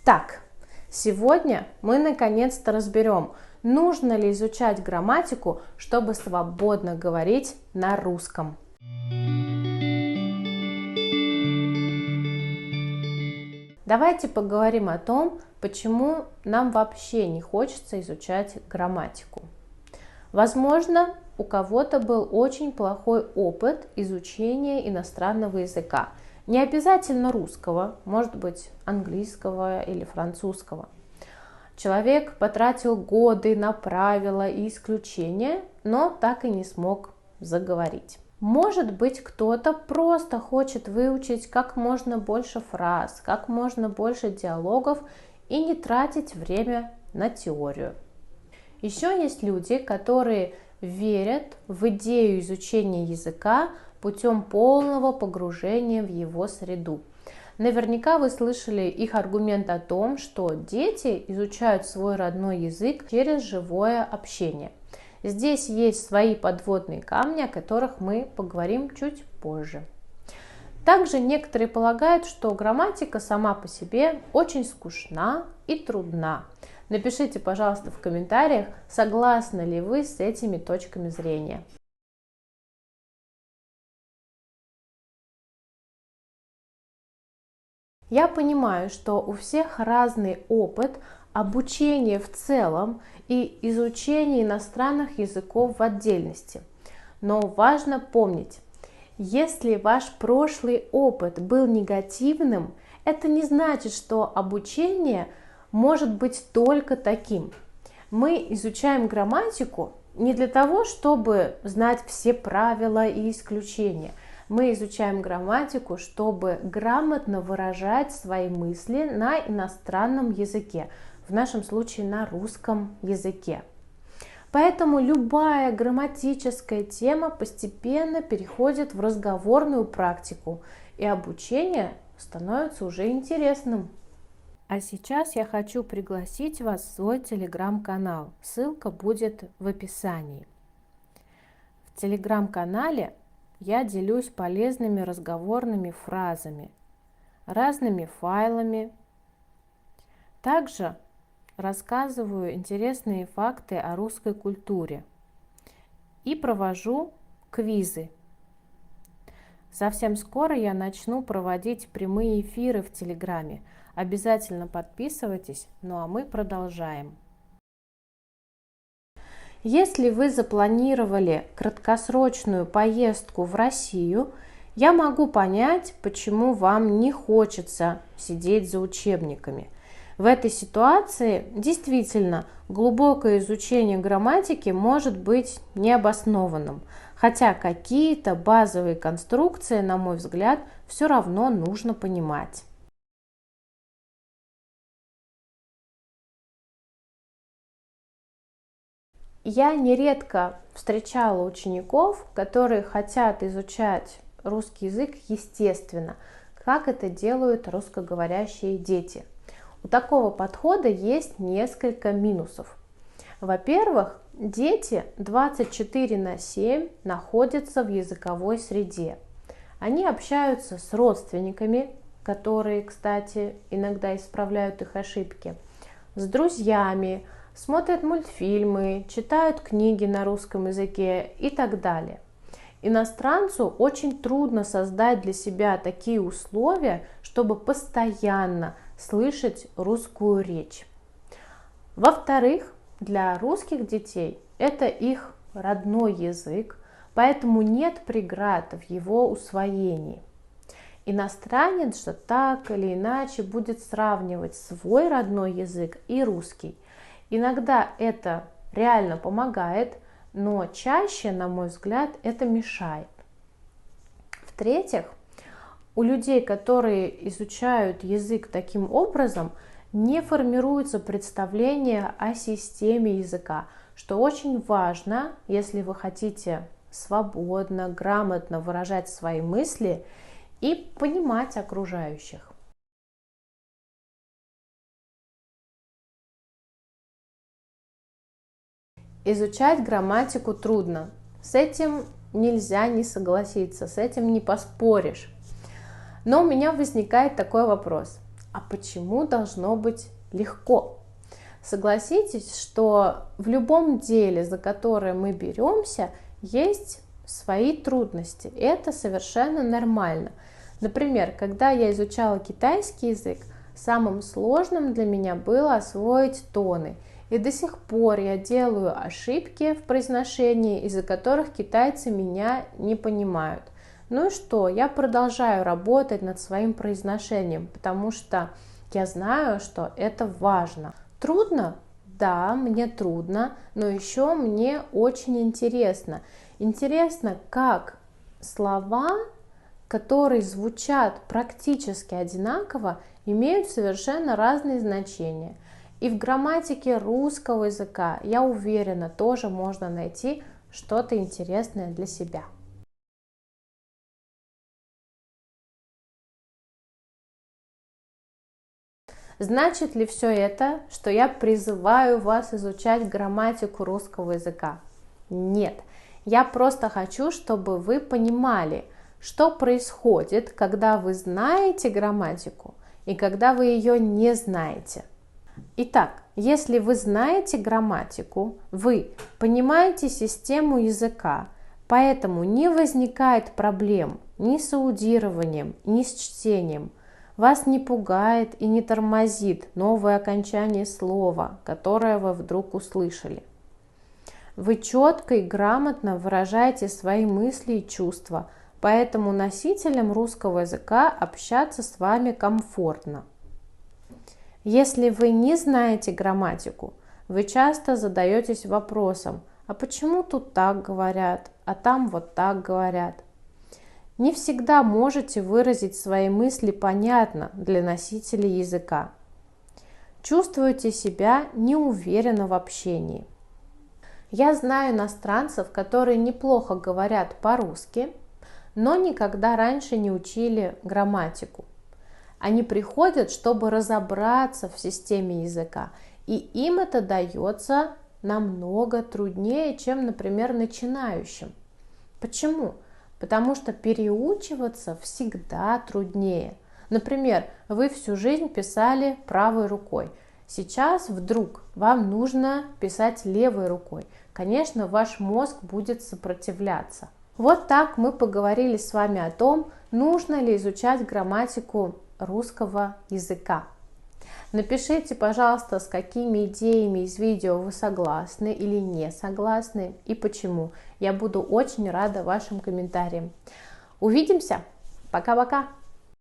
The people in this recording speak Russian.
Так, сегодня мы наконец-то разберем, нужно ли изучать грамматику, чтобы свободно говорить на русском. Давайте поговорим о том, почему нам вообще не хочется изучать грамматику. Возможно, у кого-то был очень плохой опыт изучения иностранного языка. Не обязательно русского, может быть, английского или французского. Человек потратил годы на правила и исключения, но так и не смог заговорить. Может быть, кто-то просто хочет выучить как можно больше фраз, как можно больше диалогов и не тратить время на теорию. Еще есть люди, которые верят в идею изучения языка путем полного погружения в его среду. Наверняка вы слышали их аргумент о том, что дети изучают свой родной язык через живое общение. Здесь есть свои подводные камни, о которых мы поговорим чуть позже. Также некоторые полагают, что грамматика сама по себе очень скучна и трудна. Напишите, пожалуйста, в комментариях, согласны ли вы с этими точками зрения. Я понимаю, что у всех разный опыт обучения в целом и изучения иностранных языков в отдельности. Но важно помнить, если ваш прошлый опыт был негативным, это не значит, что обучение может быть только таким. Мы изучаем грамматику не для того, чтобы знать все правила и исключения. Мы изучаем грамматику, чтобы грамотно выражать свои мысли на иностранном языке, в нашем случае на русском языке. Поэтому любая грамматическая тема постепенно переходит в разговорную практику, и обучение становится уже интересным. А сейчас я хочу пригласить вас в свой телеграм-канал. Ссылка будет в описании. В телеграм-канале я делюсь полезными разговорными фразами, разными файлами. Также рассказываю интересные факты о русской культуре и провожу квизы. Совсем скоро я начну проводить прямые эфиры в Телеграме. Обязательно подписывайтесь, ну а мы продолжаем. Если вы запланировали краткосрочную поездку в Россию, я могу понять, почему вам не хочется сидеть за учебниками. В этой ситуации действительно глубокое изучение грамматики может быть необоснованным, хотя какие-то базовые конструкции, на мой взгляд, все равно нужно понимать. Я нередко встречала учеников, которые хотят изучать русский язык естественно, как это делают русскоговорящие дети. У такого подхода есть несколько минусов. Во-первых, дети 24/7 находятся в языковой среде. Они общаются с родственниками, которые, кстати, иногда исправляют их ошибки, с друзьями, смотрят мультфильмы, читают книги на русском языке и так далее. Иностранцу очень трудно создать для себя такие условия, чтобы постоянно слышать русскую речь. Во-вторых, для русских детей это их родной язык, поэтому нет преград в его усвоении. Иностранец же так или иначе будет сравнивать свой родной язык и русский. Иногда это реально помогает, но чаще, на мой взгляд, это мешает. В-третьих, у людей, которые изучают язык таким образом, не формируется представление о системе языка, что очень важно, если вы хотите свободно, грамотно выражать свои мысли и понимать окружающих. Изучать грамматику трудно. С этим нельзя не согласиться, с этим не поспоришь. Но у меня возникает такой вопрос. А почему должно быть легко? Согласитесь, что в любом деле, за которое мы беремся, есть свои трудности. Это совершенно нормально. Например, когда я изучала китайский язык, самым сложным для меня было освоить тоны. И до сих пор я делаю ошибки в произношении, из-за которых китайцы меня не понимают. Ну и что? Я продолжаю работать над своим произношением, потому что я знаю, что это важно. Трудно? Да, мне трудно, но еще мне очень интересно. Интересно, как слова, которые звучат практически одинаково, имеют совершенно разные значения. И в грамматике русского языка, я уверена, тоже можно найти что-то интересное для себя. Значит ли все это, что я призываю вас изучать грамматику русского языка? Нет. Я просто хочу, чтобы вы понимали, что происходит, когда вы знаете грамматику и когда вы ее не знаете. Итак, если вы знаете грамматику, вы понимаете систему языка, поэтому не возникает проблем ни с аудированием, ни с чтением. Вас не пугает и не тормозит новое окончание слова, которое вы вдруг услышали. Вы четко и грамотно выражаете свои мысли и чувства, поэтому носителям русского языка общаться с вами комфортно. Если вы не знаете грамматику, вы часто задаетесь вопросом, а почему тут так говорят, а там вот так говорят? Не всегда можете выразить свои мысли понятно для носителей языка. Чувствуете себя неуверенно в общении. Я знаю иностранцев, которые неплохо говорят по-русски, но никогда раньше не учили грамматику. Они приходят, чтобы разобраться в системе языка, и им это дается намного труднее, чем, например, начинающим. Почему? Потому что переучиваться всегда труднее. Например, вы всю жизнь писали правой рукой. Сейчас вдруг вам нужно писать левой рукой. Конечно, ваш мозг будет сопротивляться. Вот так мы поговорили с вами о том, нужно ли изучать грамматику русского языка. Напишите, пожалуйста, с какими идеями из видео вы согласны или не согласны и почему. Я буду очень рада вашим комментариям. Увидимся! Пока-пока!